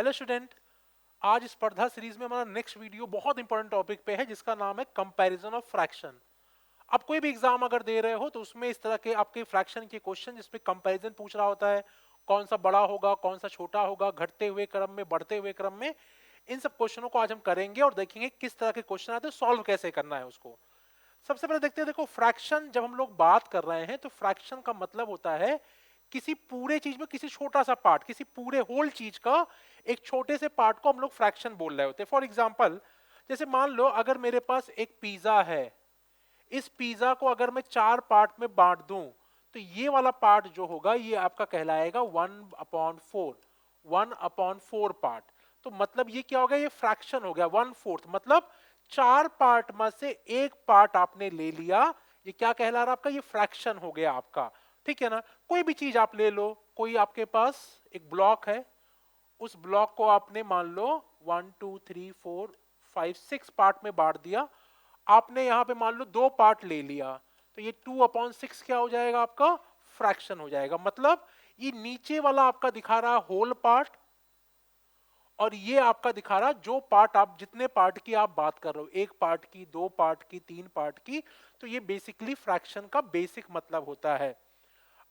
Hello student, आज स्पर्धा series में हमारा नेक्स्ट वीडियो बहुत इंपॉर्टेंट टॉपिक पे है जिसका नाम है कंपैरिजन ऑफ फ्रैक्शन। आप कोई भी एग्जाम अगर दे रहे हो तो उसमें इस तरह के आपके फ्रैक्शन के क्वेश्चन जिसमें कंपैरिजन पूछ रहा होता है, कौन सा बड़ा होगा कौन सा छोटा होगा, घटते हुए क्रम में बढ़ते हुए क्रम में। इन सब क्वेश्चनों को आज हम करेंगे और देखेंगे किस तरह के क्वेश्चन आते हैं, सॉल्व कैसे करना है उसको। सबसे पहले देखते हैं, देखो फ्रैक्शन जब हम लोग बात कर रहे हैं तो फ्रैक्शन का मतलब होता है किसी पूरे चीज में किसी छोटा सा पार्ट, किसी पूरे होल चीज का एक छोटे से पार्ट को हम लोग फ्रैक्शन बोल रहे होते हैं। फॉर एग्जांपल, जैसे मान लो अगर मेरे पास एक पिज्जा है, इस पिज्जा को अगर मैं 4 पार्ट में बांट दूं तो ये वाला पार्ट जो होगा ये आपका कहलाएगा 1/4, 1/4 पार्ट। तो मतलब ये क्या हो गया, ये फ्रैक्शन हो गया 1/4, मतलब 4 पार्ट में से एक पार्ट आपने ले लिया, ये क्या कहला रहा आपका, ये फ्रैक्शन हो गया आपका। ठीक है ना। कोई भी चीज आप ले लो, कोई आपके पास एक ब्लॉक है, उस ब्लॉक को आपने मान लो 1 2 3 4 5 6 पार्ट में बांट दिया, आपने यहां पे मान लो 2 पार्ट ले लिया, तो ये 2/6 क्या हो जाएगा आपका, फ्रैक्शन हो जाएगा। मतलब ये नीचे वाला आपका दिखा रहा होल पार्ट और ये आपका दिखा रहा जो पार्ट, आप जितने पार्ट की आप बात कर रहे हो, 1 पार्ट की, 2 पार्ट की, 3 पार्ट की, तो ये बेसिकली फ्रैक्शन का बेसिक मतलब होता है।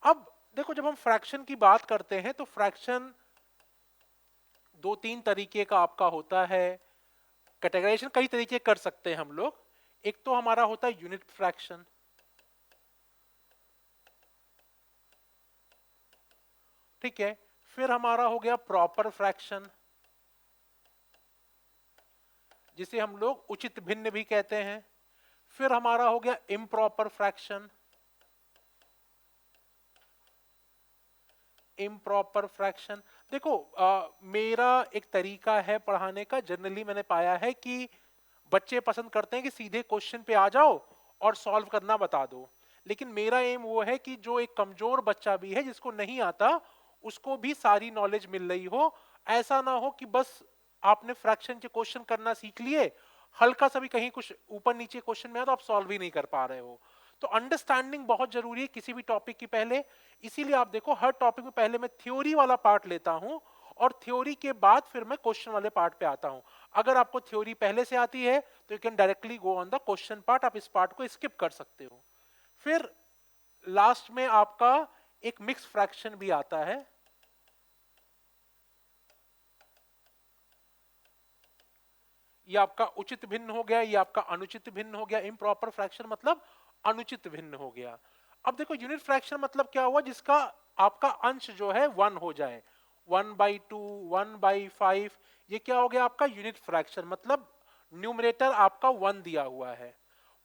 अब देखो, जब हम फ्रैक्शन की बात करते हैं तो फ्रैक्शन 2 3 तरीके का आपका होता है। कैटेगराइजेशन कई तरीके कर सकते हैं हम लोग। एक तो हमारा होता है यूनिट फ्रैक्शन, ठीक है। फिर हमारा हो गया प्रॉपर फ्रैक्शन, जिसे हम लोग उचित भिन्न भी कहते हैं। फिर हमारा हो गया इम्प्रॉपर फ्रैक्शन, इम्प्रॉपर फ्रैक्शन। देखो मेरा एक तरीका है पढ़ाने का, जनरली मैंने पाया है कि बच्चे पसंद करते हैं कि सीधे क्वेश्चन पे आ जाओ और सॉल्व करना बता दो। लेकिन मेरा एम वो है कि जो एक कमजोर बच्चा भी है, जिसको नहीं आता, उसको भी सारी नॉलेज मिल रही हो। ऐसा ना हो कि बस आपने फ्रैक्शन के क्वेश्चन करना सीख लिए, हल्का सा भी कहीं कुछ ऊपर नीचे क्वेश्चन में आया तो आप सॉल्व ही नहीं कर पा रहे हो। तो अंडरस्टैंडिंग बहुत जरूरी है किसी भी टॉपिक की पहले। इसीलिए आप देखो हर टॉपिक में पहले मैं थ्योरी वाला पार्ट लेता हूं और थ्योरी के बाद फिर मैं क्वेश्चन वाले पार्ट पे आता हूं। अगर आपको थ्योरी पहले से आती है तो you can directly go on the question part, आप इस पार्ट को स्किप कर सकते हो। फिर लास्ट में आपका एक मिक्स फ्रैक्शन भी आता है। ये आपका उचित भिन्न हो गया, ये आपका अनुचित भिन्न हो गया। इम्प्रॉपर फ्रैक्शन मतलब अनुचित भिन्न हो गया। अब देखो यूनिट फ्रैक्शन मतलब क्या हुआ, जिसका आपका अंश जो है 1 हो जाए, 1/2, 1/5, ये क्या हो गया आपका यूनिट फ्रैक्शन, मतलब न्यूमरेटर आपका 1 दिया हुआ है।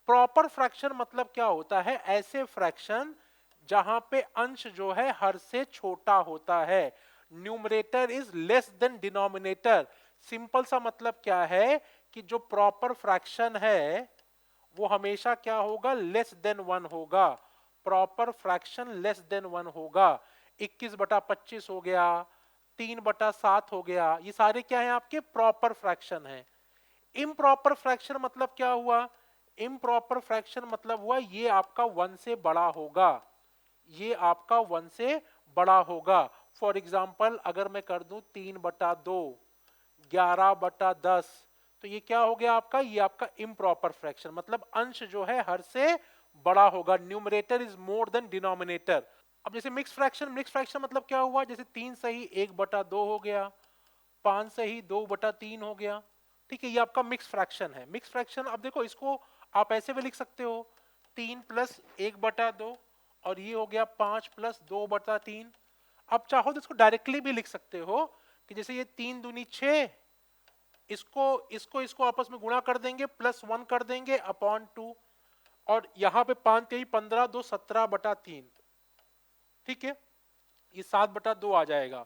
प्रॉपर फ्रैक्शन मतलब क्या होता है, ऐसे फ्रैक्शन जहां पे अंश जो है हर से छोटा होता है, numerator is less than denominator. Simple सा मतलब क्या है कि जो प्रॉपर फ्रैक्शन है वो हमेशा क्या होगा, लेस देन 1 होगा। प्रॉपर फ्रैक्शन लेस देन 1 होगा। 21/25 हो गया, 3/7 हो गया, ये सारे क्या है आपके प्रॉपर फ्रैक्शन है। इम्प्रॉपर फ्रैक्शन मतलब क्या हुआ, इम्प्रॉपर फ्रैक्शन मतलब हुआ ये आपका 1 से बड़ा होगा, ये आपका 1 से बड़ा होगा। फॉर एग्जाम्पल अगर मैं कर दूं 3/2, 11/10, तो ये क्या हो गया आपका, ये आपका इम्प्रॉपर फ्रैक्शन, मतलब अंश जो है हर से बड़ा होगा, numerator is more than denominator. अब जैसे मिक्स फ्रैक्शन, मिक्स फ्रैक्शन मतलब क्या हुआ, जैसे 3 सही 1/2 हो गया, 5 सही 2/3 हो गया। ठीक है, ये आपका मिक्स फ्रैक्शन है। मिक्स फ्रैक्शन अब देखो इसको आप ऐसे भी लिख सकते हो, 3 + 1/2, और ये हो गया 5 + 2/3। अब चाहो तो इसको डायरेक्टली भी लिख सकते हो कि जैसे ये 3 दूनी 6, इसको इसको इसको आपस में गुणा कर देंगे, +1 कर देंगे अपॉन 2, और यहां पे 5 3 15, 2 17/3। ठीक है, ये 7/2 आ जाएगा।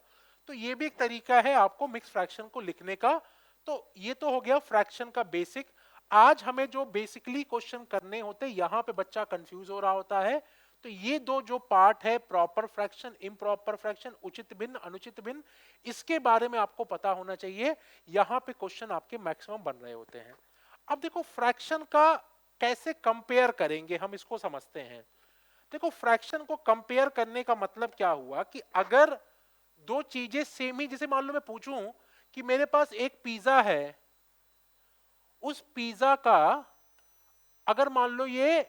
तो ये भी एक तरीका है आपको मिक्स फ्रैक्शन को लिखने का। तो ये तो हो गया फ्रैक्शन का बेसिक। आज हमें जो बेसिकली क्वेश्चन करने होते हैं, यहां पे बच्चा कंफ्यूज हो रहा होता है। तो ये दो जो पार्ट है, प्रॉपर फ्रैक्शन, इम्प्रॉपर फ्रैक्शन, उचित भिन्न, अनुचित भिन्न, इसके बारे में आपको पता होना चाहिए। यहां पे क्वेश्चन आपके मैक्सिमम बन रहे होते हैं। अब देखो फ्रैक्शन का कैसे कंपेयर करेंगे, हम इसको समझते हैं। देखो फ्रैक्शन को कंपेयर करने का मतलब क्या हुआ कि अगर दो चीजें सेम ही, जैसे मान लो मैं पूछूं कि मेरे पास एक पिज्जा है, उस पिज्जा का अगर मान लो ये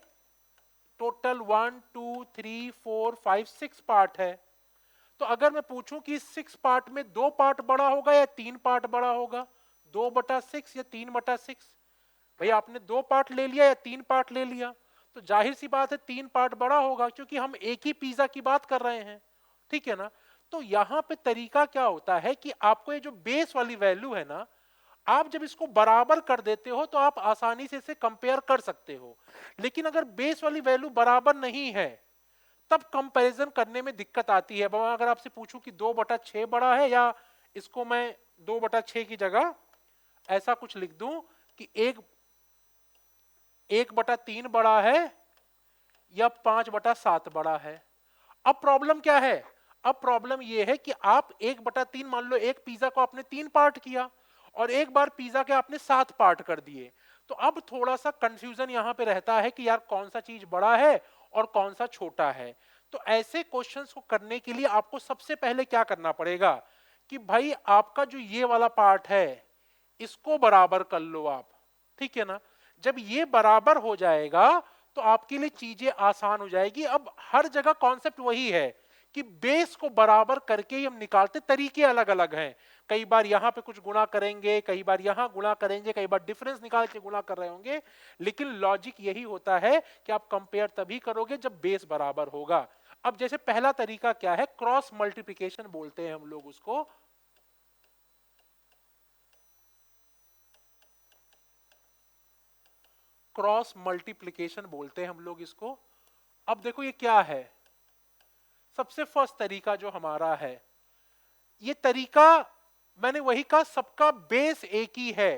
टोटल 1 2 3 4 5 6 पार्ट है, तो अगर मैं पूछूं कि 6 पार्ट में 2 पार्ट बड़ा होगा या 3 पार्ट बड़ा होगा, 2/6 या 3/6, भाई आपने 2 पार्ट ले लिया या 3 पार्ट ले लिया, तो जाहिर सी बात है 3 पार्ट बड़ा होगा, क्योंकि हम एक ही पिज्जा की बात कर रहे हैं, ठीक है ना। तो यहां पे तरीका क्या होता है कि आपको ये जो बेस वाली वैल्यू है ना, आप जब इसको बराबर कर देते हो तो आप आसानी से इसे कंपेयर कर सकते हो। लेकिन अगर बेस वाली वैल्यू बराबर नहीं है, तब कंपैरिजन करने में दिक्कत आती है। बाबा अगर आपसे पूछूं कि 2/6 बड़ा है, या इसको मैं 2/6 की जगह ऐसा कुछ लिख दूं कि 1/3 बड़ा है या 5/7 बड़ा है। अब प्रॉब्लम क्या है? अब प्रॉब्लम यह है कि आप 1/3 मान लो, एक पिज्जा को आपने 3 पार्ट किया और एक बार पिज्जा के आपने 7 पार्ट कर दिए, तो अब थोड़ा सा कंफ्यूजन यहां पे रहता है कि यार कौन सा चीज बड़ा है और कौन सा छोटा है। तो ऐसे क्वेश्चंस को करने के लिए आपको सबसे पहले क्या करना पड़ेगा कि भाई आपका जो ये वाला पार्ट है इसको बराबर कर लो आप, ठीक है ना। जब ये बराबर हो जाएगा तो आपके लिए चीजें आसान हो जाएगी। अब हर जगह कॉन्सेप्ट वही है कि बेस को बराबर करके ही हम निकालते, तरीके अलग अलग हैं। कई बार यहां पे कुछ गुणा करेंगे, कई बार यहां गुणा करेंगे, कई बार डिफरेंस निकाल के गुणा कर रहे होंगे, लेकिन लॉजिक यही होता है कि आप कंपेयर तभी करोगे जब बेस बराबर होगा। अब जैसे पहला तरीका क्या है, क्रॉस मल्टीप्लिकेशन बोलते हैं हम लोग उसको। क्रॉस मल्टीप्लिकेशन बोलते हैं हम लोग इसको। अब देखो ये क्या है, सबसे फर्स्ट तरीका जो हमारा है, ये तरीका मैंने वही कहा, सबका बेस एक ही है।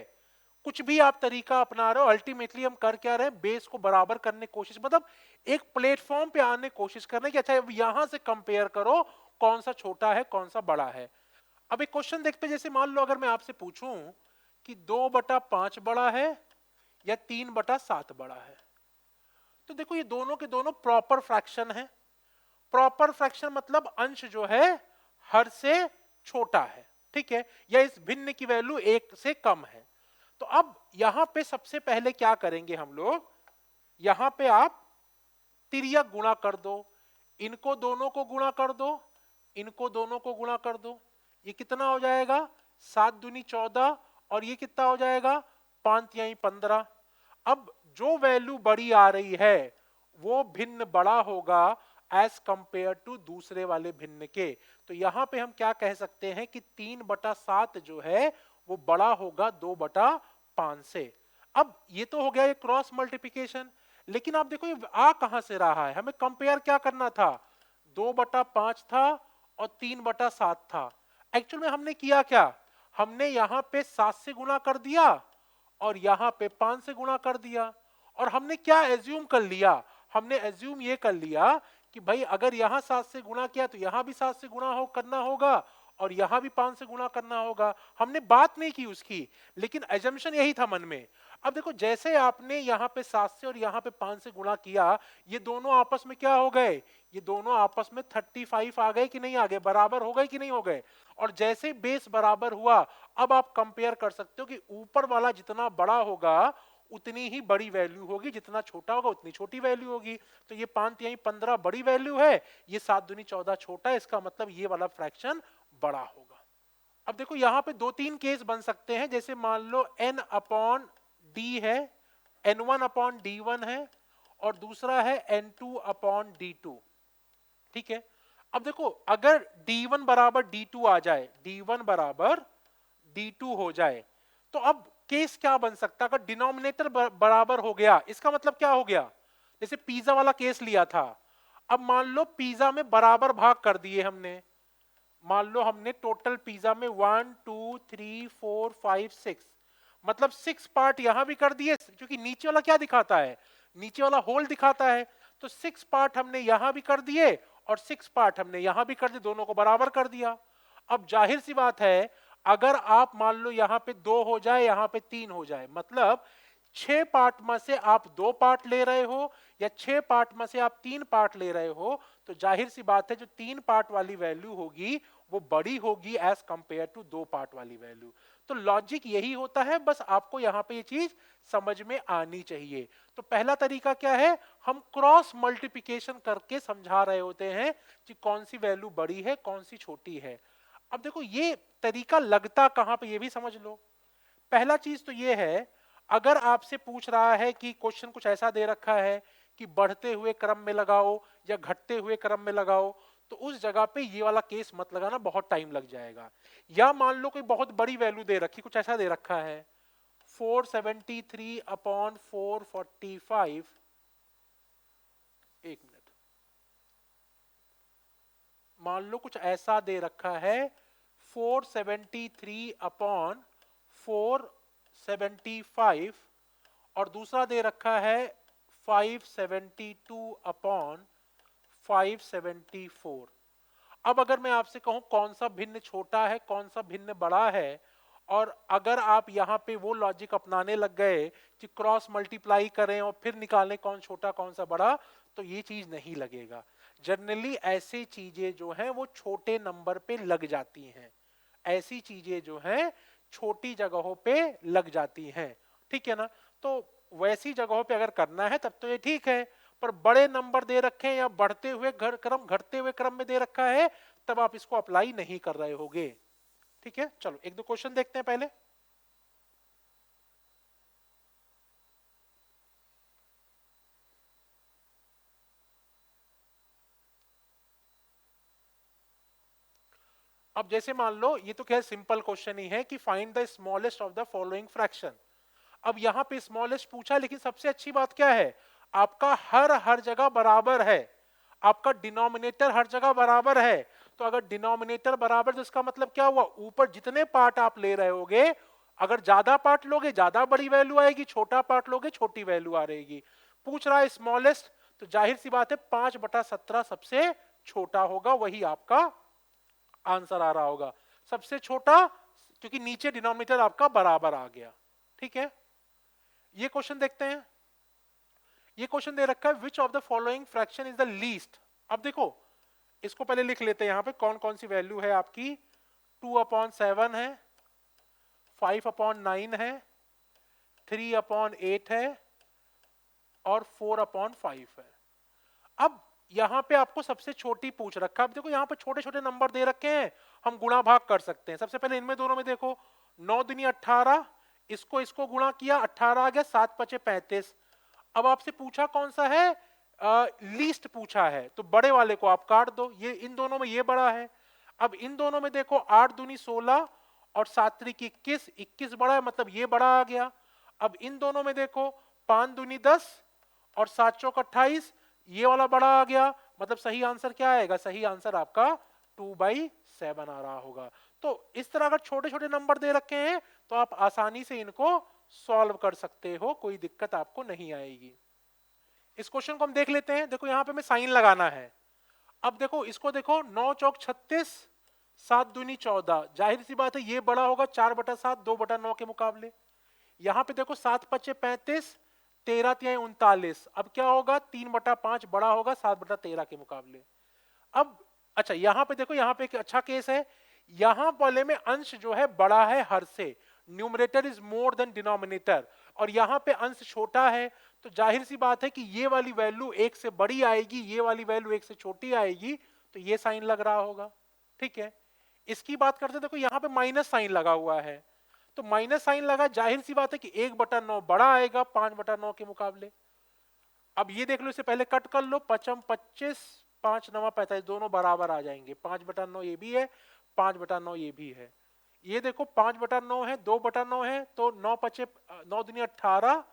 कुछ भी आप तरीका अपना रहे हो, अल्टीमेटली हम कर क्या रहे हैं, बेस को बराबर करने की कोशिश, मतलब एक प्लेटफॉर्म पे आने की कोशिश कर रहे हैं कि अच्छा अब यहां से कंपेयर करो कौन सा छोटा है कौन सा बड़ा है। अब एक क्वेश्चन देखते हैं, जैसे मान लो अगर मैं आपसे पूछूं कि 2/5 बड़ा है या 3/7 बड़ा है, तो देखो ये दोनों के दोनों प्रॉपर फ्रैक्शन है। प्रॉपर फ्रैक्शन मतलब अंश जो है हर से छोटा है, ठीक है, या इस भिन्न की वैल्यू 1 से कम है। तो अब यहां पे सबसे पहले क्या करेंगे हम लोग, यहां पे आप तिर्यक गुणा कर दो, इनको दोनों को गुणा कर दो, इनको दोनों को गुणा कर दो। ये कितना हो जाएगा, 7 दूनी 14, और ये कितना हो जाएगा, 5 यानी 15। अब जो वैल्यू बड़ी आ रही है वो भिन्न बड़ा होगा एज कंपेयर टू दूसरे वाले भिन्न के। तो यहां पे हम क्या कह सकते हैं कि 3/7 जो है वो बड़ा होगा 2/5 से। अब ये तो हो गया ये क्रॉस मल्टीप्लिकेशन, लेकिन आप देखो ये आ कहां से रहा है, हमें कंपेयर क्या करना था, 2/5 था और 3/7 था। एक्चुअल में हमने किया क्या, हमने यहां पे 7 से गुणा कर दिया और यहां पे 5 से गुणा कर दिया। और हमने क्या एज्यूम कर लिया, हमने एज्यूम ये कर लिया कि भाई अगर यहां 7 से गुणा किया तो यहां भी 7 से गुणा हो करना होगा और यहां भी 5 से गुणा करना होगा। हमने बात नहीं की उसकी, लेकिन एजम्पशन यही था मन में। अब देखो जैसे आपने यहां पे 7 से और यहां पे 5 से गुणा किया, ये दोनों आपस में क्या हो गए, ये दोनों आपस में 35 आ गए कि नहीं आ गए, बराबर हो गए कि नहीं हो गए। और जैसे बेस बराबर हुआ, अब आप कंपेयर कर सकते हो कि ऊपर वाला जितना बड़ा होगा उतनी ही बड़ी वैल्यू होगी, जितना छोटा होगा उतनी छोटी वैल्यू होगी। तो ये 5 यानी 15 बड़ी वैल्यू है, ये 7 दूनी 14 छोटा है, इसका मतलब ये वाला फ्रैक्शन बड़ा होगा। अब देखो यहां पे 2-3 केस बन सकते हैं, जैसे मान लो n/d है, n1/d1 है और दूसरा है n2/d2, ठीक है। अब देखो अगर d1 बराबर d2 आ जाए, d1 बराबर d2 हो जाए, तो अब केस क्या बन सकता है, अगर डिनोमिनेटर बराबर हो गया, इसका मतलब क्या हो गया, जैसे पिज्जा वाला केस लिया था। अब मान लो पिज्जा में बराबर भाग कर दिए हमने, मान लो हमने टोटल पिज्जा में 1 2 3 4 5 6, मतलब 6 पार्ट यहां भी कर दिए, क्योंकि नीचे वाला क्या दिखाता है, नीचे वाला होल दिखाता है। तो 6 पार्ट हमने यहां भी कर दिए और 6 पार्ट हमने यहां भी कर दिए, दोनों को बराबर कर दिया। अब जाहिर सी बात है, अगर आप मान लो यहां पे 2 हो जाए यहां पे 3 हो जाए, मतलब 6 पार्ट में से आप 2 पार्ट ले रहे हो या 6 पार्ट में से आप 3 पार्ट ले रहे हो, तो जाहिर सी बात है जो 3 पार्ट वाली वैल्यू होगी वो बड़ी होगी एज कंपेयर टू दो पार्ट वाली वैल्यू। तो लॉजिक यही होता है, बस आपको यहां पे ये चीज समझ में आनी चाहिए। तो पहला तरीका क्या है, हम क्रॉस मल्टीप्लिकेशन करके समझा रहे होते हैं कि कौन सी वैल्यू बड़ी है कौन सी छोटी है। अब देखो ये तरीका लगता कहां पे ये भी समझ लो। पहला चीज तो ये है, अगर आपसे पूछ रहा है कि क्वेश्चन कुछ ऐसा दे रखा है कि बढ़ते हुए क्रम में लगाओ या घटते हुए क्रम में लगाओ, तो उस जगह पे ये वाला केस मत लगाना, बहुत टाइम लग जाएगा। या मान लो कोई बहुत बड़ी वैल्यू दे रखी, कुछ ऐसा दे रखा है 473 अपॉन 445, एक मिनट, मान लो कुछ ऐसा दे रखा है 473 अपॉन 475, और दूसरा दे रखा है 572 अपॉन 574। अब अगर मैं आपसे कहूं कौन सा भिन्न छोटा है कौन सा भिन्न बड़ा है, और अगर आप यहां पे वो लॉजिक अपनाने लग गए कि क्रॉस मल्टीप्लाई करें और फिर निकालें कौन छोटा कौन सा बड़ा, तो ये चीज नहीं लगेगा। जनरली ऐसी चीजें जो हैं वो छोटे नंबर पे लग जाती हैं, ऐसी चीजें जो हैं छोटी जगहों पे लग जाती हैं, ठीक है ना। तो वैसी जगहों पे अगर करना है तब तो ये ठीक है, पर बड़े नंबर दे रखे हैं या बढ़ते हुए क्रम घटते हुए क्रम में दे रखा है, तब आप इसको अप्लाई नहीं कर रहे होगे, ठीक है। चलो एक दो क्वेश्चन देखते हैं पहले। अब जैसे मान लो ये तो क्या सिंपल क्वेश्चन ही है कि find the smallest of the following fraction. अब यहां पे स्मॉलेस्ट पूछा, लेकिन सबसे अच्छी बात क्या है, आपका हर जगह बराबर है, आपका डिनोमिनेटर हर जगह बराबर है। तो अगर डिनोमिनेटर बराबर, तो इसका मतलब क्या हुआ, ऊपर जितने पार्ट आप ले रहे होगे, अगर ज्यादा पार्ट लोगे ज्यादा बड़ी वैल्यू आएगी, छोटा पार्ट लोगे छोटी वैल्यू आ रहेगी। पूछ रहा है स्मॉलेस्ट, तो जाहिर सी बात है 5/17 सबसे छोटा होगा, वही आपका आंसर आ रहा होगा, सबसे छोटा, क्योंकि नीचे डिनोमिनेटर आपका बराबर आ गया, ठीक है। ये क्वेश्चन देखते हैं। ये क्वेश्चन दे रखा है which of the following fraction is the least. अब देखो इसको पहले लिख लेते हैं, यहां पे कौन कौन सी वैल्यू है आपकी, 2/7 है, 5/9 है, 3/8 है, और 4/5 है। अब यहां पे आपको सबसे छोटी पूछ रखा है। अब देखो यहां पे छोटे छोटे नंबर दे रखे हैं, हम गुणा भाग कर सकते हैं। सबसे पहले इनमें दोनों में देखो, 9 दूनी 18, इसको इसको गुणा किया 18 आ गया, 7×5 = 35। अब आपसे पूछा कौन सा है, लीस्ट पूछा है, तो बड़े वाले को आप काट दो, ये इन दोनों में ये बड़ा है। अब इन दोनों में देखो 8 दूनी 16 और 7 त्रिक 21, 21 बड़ा है, मतलब ये बड़ा आ गया। अब इन दोनों में देखो 5 दूनी 10 और 7 चौक 28, ये वाला बड़ा आ गया, मतलब सही आंसर क्या आएगा, सही आंसर आपका 2/7 आ रहा होगा। तो इस तरह अगर छोटे छोटे नंबर दे रखे हैं तो आप आसानी से इनको सॉल्व कर सकते हो, कोई दिक्कत आपको नहीं आएगी। इस क्वेश्चन को हम देख लेते हैं। देखो यहां पे हमें साइन लगाना है। अब देखो इसको देखो, 9 चौक 36, 7 दूनी 14, जाहिर सी बात है ये बड़ा होगा 4/7, 2/9 के मुकाबले। यहां पे देखो 7×5 = 35, 13×3 = 39। अब क्या होगा, 3/5 बड़ा होगा 7/13 के मुकाबले। अब अच्छा यहां पे देखो, यहां पे एक अच्छा केस है, यहां वाले में अंश जो है बड़ा है हर से, numerator is more than denominator, और यहां पे अंश छोटा है, तो जाहिर सी बात है कि ये वाली वैल्यू एक से बड़ी आएगी, ये वाली वैल्यू एक से छोटी आएगी, तो ये साइन लग रहा होगा, ठीक है। इसकी बात करते देखो यहां पे माइनस साइन लगा हुआ है, तो माइनस साइन लगा, जाहिर सी बात है कि 1/9 बड़ा आएगा 5/9 के मुकाबले। अब ये देख लो, इससे पहले कट कर लो, 5×5 = 25, 5×9 = 45, दोनों बराबर आ जाएंगे, 5/9 ये भी है, 5/9 ये भी है। ये देखो 5/9 है, 2/9 है, तो 9 दूनी 18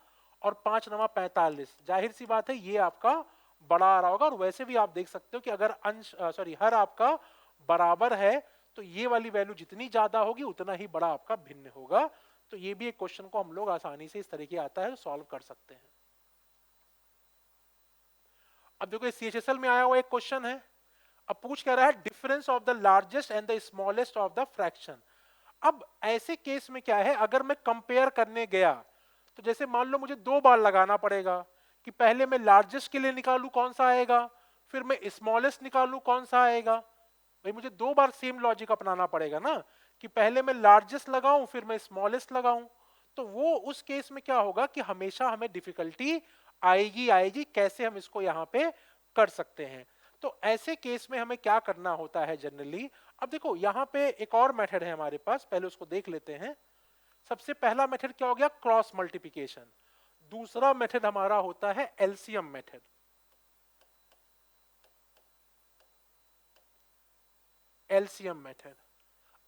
और 5×9 = 45, जाहिर सी बात है ये आपका बड़ा आ रहा होगा। और वैसे भी आप देख सकते हो कि अगर हर आपका बराबर है, तो ये वाली वैल्यू जितनी ज्यादा होगी उतना ही बड़ा आपका भिन्न होगा। तो ये भी एक क्वेश्चन को हम लोग आसानी से इस तरीके आता है सॉल्व कर सकते हैं। अब देखो सीएचएसएल में आया हुआ एक क्वेश्चन है। अब पूछ क्या रहा है, difference of the largest and the smallest of the fraction. अब ऐसे केस में क्या है, अगर मैं कंपेयर करने गया, तो जैसे मान लो मुझे 2 बार लगाना पड़ेगा कि पहले मैं लार्जेस्ट के लिए निकालू कौन सा आएगा, फिर मैं स्मॉलेस्ट निकालू कौन सा आएगा। भाई मुझे 2 बार सेम लॉजिक अपनाना पड़ेगा ना, कि पहले मैं लार्जेस्ट लगाऊं फिर मैं स्मॉलेस्ट लगाऊं। तो वो उस केस में क्या होगा कि हमेशा हमें डिफिकल्टी आएगी आएगी, कैसे हम इसको यहां पे कर सकते हैं। तो ऐसे केस में हमें क्या करना होता है जनरली। अब देखो यहां पे एक और मेथड है हमारे पास, पहले उसको देख लेते हैं। सबसे पहला मेथड क्या हो गया, क्रॉस मल्टीप्लिकेशन। दूसरा मेथड हमारा होता है एलसीएम मेथड। LCM method.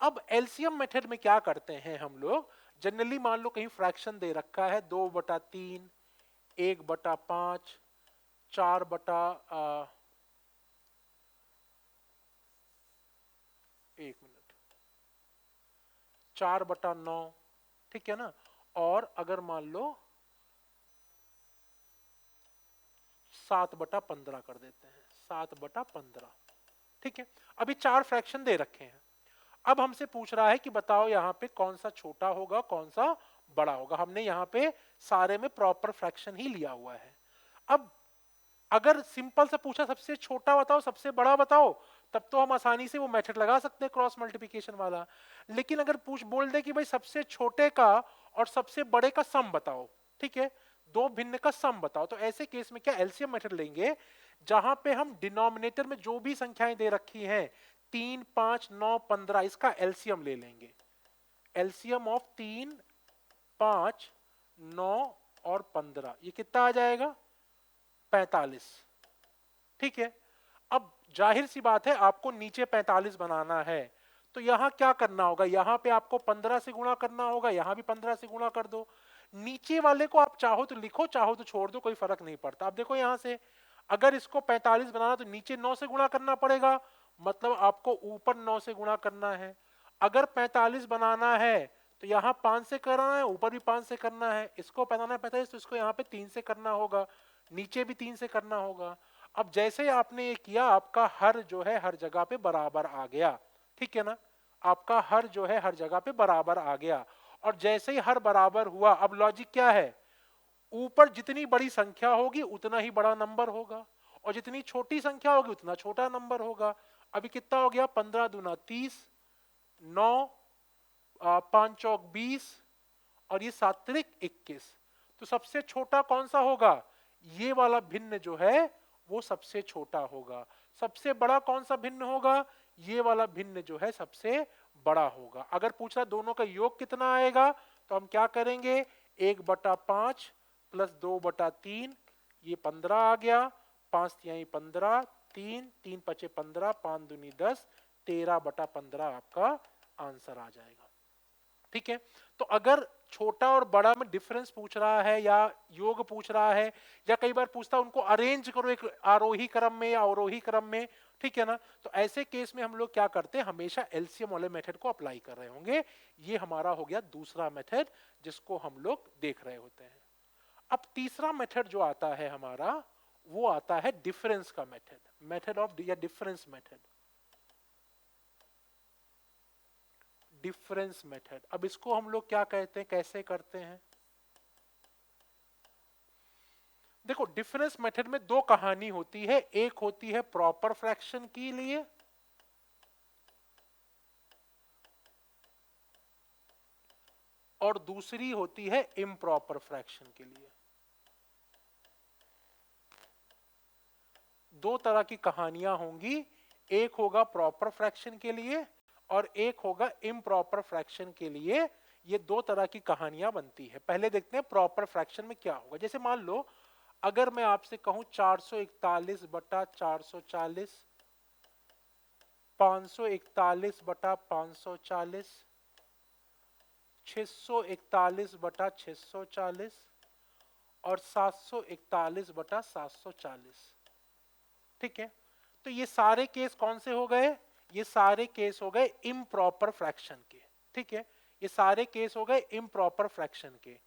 अब एलसीएम मेथड में क्या करते हैं हम लोग, जनरली मान लो कहीं फ्रैक्शन दे रखा है 2/3, 1/5, 4 एक मिनट 4/9, ठीक है ना। और अगर मान लो 7/15 कर देते हैं, 7/15, ठीक है। अभी 4 फ्रैक्शन दे रखे हैं। अब हमसे पूछ रहा है कि बताओ यहाँ पे कौन सा छोटा होगा कौन सा बड़ा होगा। हमने यहाँ पे सारे में प्रॉपर फ्रैक्शन ही लिया हुआ है। अब अगर सिंपल से पूछा सबसे छोटा बताओ सबसे बड़ा बताओ, तब तो हम आसानी से वो मेथड लगा सकते हैं क्रॉस मल्टीप्लिकेशन वाला। लेकिन अगर पूछ बोल दे कि भाई सबसे छोटे का और सबसे बड़े का सम बताओ, ठीक है, दो भिन्न का सम बताओ, तो ऐसे केस में क्या एलसीएम मेथड लेंगे, जहां पे हम डिनोमिनेटर में जो भी संख्याएं दे रखी हैं 3, 5, 9, 15, इसका एलसीएम ले लेंगे। एलसीएम ऑफ 3, 5, 9 और 15 ये कितना आ जाएगा, 45, ठीक है। अब जाहिर सी बात है आपको नीचे 45 बनाना है, तो यहां क्या करना होगा, यहां पे आपको 15 से गुणा करना होगा, यहां भी 15 से गुणा कर दो। नीचे वाले को आप चाहो तो लिखो चाहो तो छोड़ दो, कोई फर्क नहीं पड़ता। अब देखो यहां से अगर इसको 45 बनाना तो नीचे 9 से गुणा करना पड़ेगा, मतलब आपको ऊपर 9 से गुणा करना है। अगर 45 बनाना है तो यहाँ 5 से करना है, ऊपर भी 5 से करना है। इसको बनाना है 45 तो इसको यहाँ पे 3 से करना होगा, नीचे भी 3 से करना होगा। अब जैसे आपने ये किया आपका हर जो है हर जगह पे बराबर आ गया, ठीक है ना। आपका हर जो है हर जगह पे बराबर आ गया। और जैसे ही हर बराबर हुआ, अब लॉजिक क्या है, ऊपर जितनी बड़ी संख्या होगी उतना ही बड़ा नंबर होगा, और जितनी छोटी संख्या होगी उतना छोटा नंबर होगा। अभी कितना हो गया, 15 दूना 30, 9 5 चौक 20 और ये 7 3 21। तो सबसे छोटा कौन सा होगा, ये वाला भिन्न जो है वो सबसे छोटा होगा। सबसे बड़ा कौन सा भिन्न होगा, ये वाला भिन्न जो है सबसे बड़ा होगा। अगर पूछा दोनों का योग कितना आएगा तो हम क्या करेंगे, 1/5 प्लस 2/3, ये 15 आ गया, 5 तिहाई 15, 3 3 पचे 15, 5 दूनी 10, 13/15 आपका आंसर आ जाएगा, ठीक है। तो अगर छोटा और बड़ा में डिफरेंस पूछ रहा है या योग पूछ रहा है, या कई बार पूछता है उनको अरेंज करो एक आरोही क्रम में या अवरोही क्रम में, ठीक है ना, तो ऐसे केस में हम लोग क्या करते हैं, हमेशा एलसीएम वाले मेथड को अप्लाई कर रहे होंगे। ये हमारा हो गया दूसरा मेथड जिसको हम लोग देख रहे होते हैं। अब तीसरा मेथड जो आता है हमारा, वो आता है डिफरेंस का मेथड, मेथड ऑफ या डिफरेंस मेथड, डिफरेंस मेथड। अब इसको हम लोग क्या कहते हैं, कैसे करते हैं, देखो डिफरेंस मेथड में दो कहानी होती है, एक होती है प्रॉपर फ्रैक्शन के लिए और दूसरी होती है इम्प्रॉपर फ्रैक्शन के लिए। दो तरह की कहानियां होंगी, एक होगा प्रॉपर फ्रैक्शन के लिए और एक होगा इम्प्रॉपर फ्रैक्शन के लिए। ये दो तरह की कहानियां बनती है। पहले देखते हैं प्रॉपर फ्रैक्शन में क्या होगा। जैसे मान लो अगर मैं आपसे कहूं 441/440, 541/540, 641/640 और 741/740, ठीक है। तो ये सारे केस कौन से हो गए, ये सारे केस हो गए इम्प्रॉपर फ्रैक्शन के, ठीक है। ये सारे केस हो गए इम्प्रॉपर फ्रैक्शन के।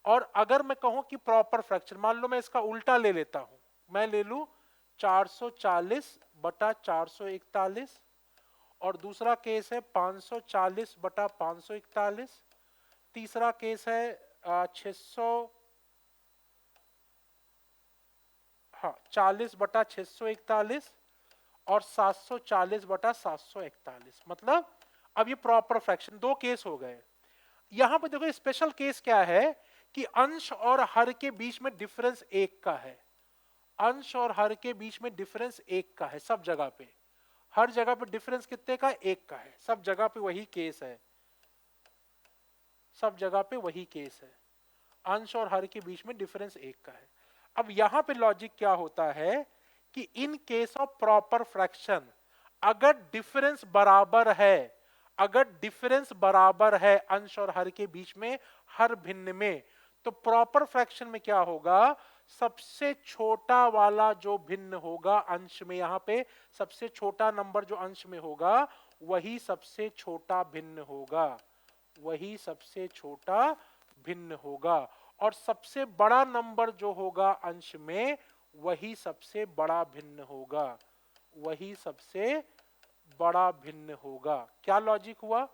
और अगर मैं कहूं कि प्रॉपर फ्रैक्शन, मान लो मैं इसका उल्टा ले लेता हूं, मैं ले लू 440/441 और दूसरा केस है 540/541, तीसरा केस है 600, हाँ 40/641 और 740 बटा 741, मतलब अब ये प्रॉपर फ्रैक्शन, दो केस हो गए। यहां पे देखो स्पेशल केस क्या है कि अंश और हर के बीच में डिफरेंस एक का है, अंश और हर के बीच में डिफरेंस एक का है सब जगह पे, हर जगह पे डिफरेंस कितने का, एक का है, सब जगह पे वही केस है, सब जगह पे वही केस है, अंश और हर के बीच में डिफरेंस एक का है। अब यहां पे लॉजिक क्या होता है कि in case of proper fraction अगर डिफरेंस बराबर है, अगर डिफरेंस बराबर है अंश और हर के बीच में, हर भिन्न में, तो प्रॉपर फ्रैक्शन में क्या होगा, सबसे छोटा वाला जो भिन्न होगा अंश में, यहां पे सबसे छोटा नंबर जो अंश में होगा वही सबसे छोटा भिन्न होगा, वही सबसे छोटा भिन्न होगा, और सबसे बड़ा नंबर जो होगा अंश में वही सबसे बड़ा भिन्न होगा, वही सबसे बड़ा भिन्न होगा। क्या लॉजिक हुआ,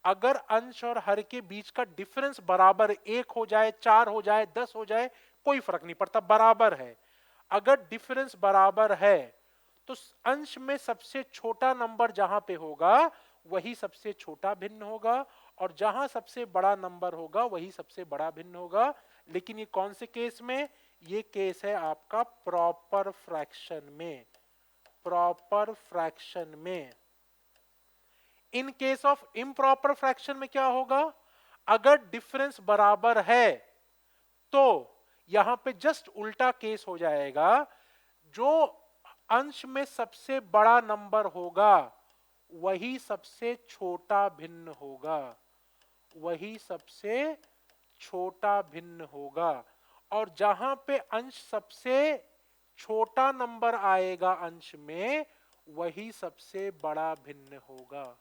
अगर अंश और हर के बीच का डिफरेंस बराबर, एक हो जाए, चार हो जाए, 10 हो जाए, कोई फर्क नहीं पड़ता, बराबर है, अगर डिफरेंस बराबर है तो अंश में सबसे छोटा नंबर जहां पे होगा वही सबसे छोटा भिन्न होगा, और जहां सबसे बड़ा नंबर होगा वही सबसे बड़ा भिन्न होगा। लेकिन ये कौन से केस में, ये केस है आपका प्रॉपर फ्रैक्शन में, प्रॉपर फ्रैक्शन में। In case of improper fraction में क्या होगा, अगर डिफरेंस बराबर है तो यहां पे जस्ट उल्टा केस हो जाएगा, जो अंश में सबसे बड़ा नंबर होगा वही सबसे छोटा भिन्न होगा, वही सबसे छोटा भिन्न होगा, और जहां पे अंश सबसे छोटा नंबर आएगा अंश में वही सबसे बड़ा भिन्न होगा,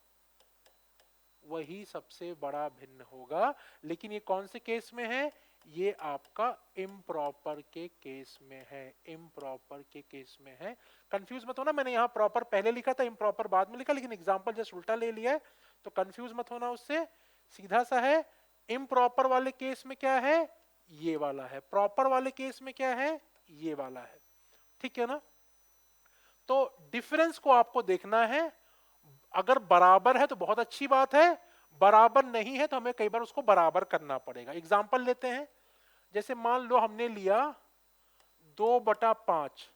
वही सबसे बड़ा भिन्न होगा। लेकिन ये कौन से केस में है, ये आपका इम्प्रॉपर के केस में है, इम्प्रॉपर के केस में है। कंफ्यूज मत होना, मैंने यहां प्रॉपर पहले लिखा था, इम्प्रॉपर बाद में लिखा, लेकिन एग्जांपल जस्ट उल्टा ले लिया है, तो कंफ्यूज मत होना उससे, सीधा सा है। इम्प्रॉपर वाले केस में क्या है, ये वाला है, प्रॉपर वाले केस में क्या है, ये वाला है, ठीक है ना। तो डिफरेंस को आपको देखना है, अगर बराबर है तो बहुत अच्छी बात है, बराबर नहीं है तो हमें कई बार उसको बराबर करना पड़ेगा। एग्जाम्पल लेते हैं, जैसे मान लो हमने लिया 2/5,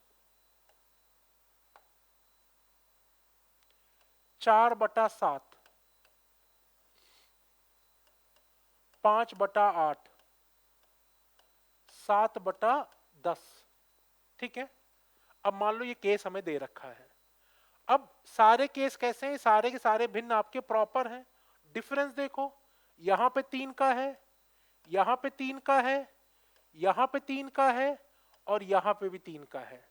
4/7, 5/8, 7/10, ठीक है। अब मान लो ये केस हमें दे रखा है, अब सारे केस कैसे हैं, सारे के सारे भिन्न आपके प्रॉपर हैं। डिफरेंस देखो, यहां पे 3 का है, यहां पे 3 का है, यहां पे 3 का है, और यहां पे भी 3 का है।